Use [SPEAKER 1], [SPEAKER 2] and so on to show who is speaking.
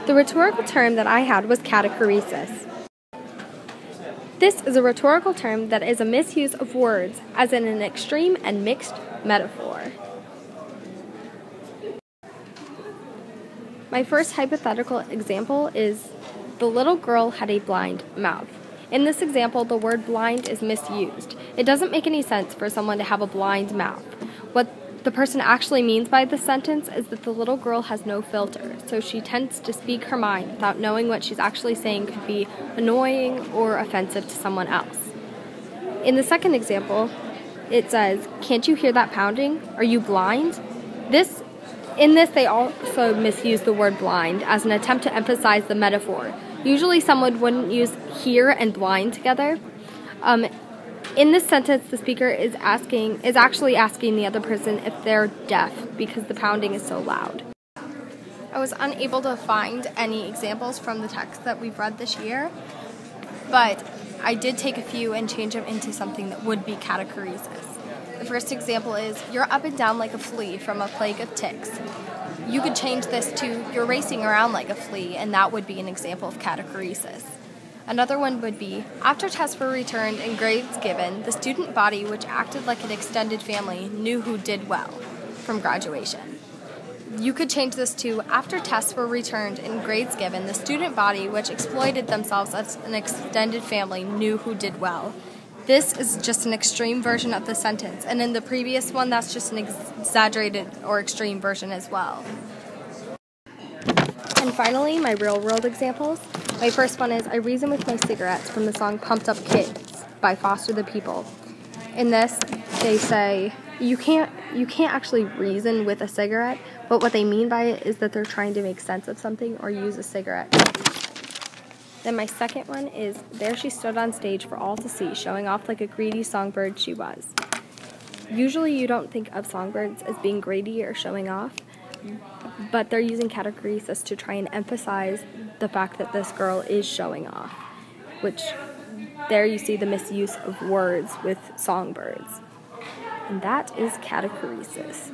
[SPEAKER 1] The rhetorical term that I had was catachresis. This is a rhetorical term that is a misuse of words, as in an extreme and mixed metaphor. My first hypothetical example is, the little girl had a blind mouth. In this example, the word blind is misused. It doesn't make any sense for someone to have a blind mouth. What the person actually means by this sentence is that the little girl has no filter, so she tends to speak her mind without knowing what she's actually saying could be annoying or offensive to someone else. In the second example, it says, "Can't you hear that pounding? Are you blind?" In this, they also misuse the word blind as an attempt to emphasize the metaphor. Usually someone wouldn't use hear and blind together. In this sentence, the speaker is actually asking the other person if they're deaf because the pounding is so loud. I was unable to find any examples from the text that we've read this year, but I did take a few and change them into something that would be catachresis. The first example is, "You're up and down like a flea from a plague of ticks." You could change this to, "You're racing around like a flea," and that would be an example of catachresis. Another one would be, "After tests were returned and grades given, the student body, which acted like an extended family, knew who did well," from graduation. You could change this to, "After tests were returned and grades given, the student body, which exploited themselves as an extended family, knew who did well." This is just an extreme version of the sentence, and in the previous one, that's just an exaggerated or extreme version as well. And finally, my real-world examples. My first one is, "I reason with my cigarettes," from the song "Pumped Up Kids" by Foster the People. In this, they say, you can't actually reason with a cigarette, but what they mean by it is that they're trying to make sense of something or use a cigarette. Then my second one is, "There she stood on stage for all to see, showing off like a greedy songbird she was." Usually you don't think of songbirds as being greedy or showing off, but they're using catachresis to try and emphasize the fact that this girl is showing off, which there you see the misuse of words with songbirds. And that is catachresis.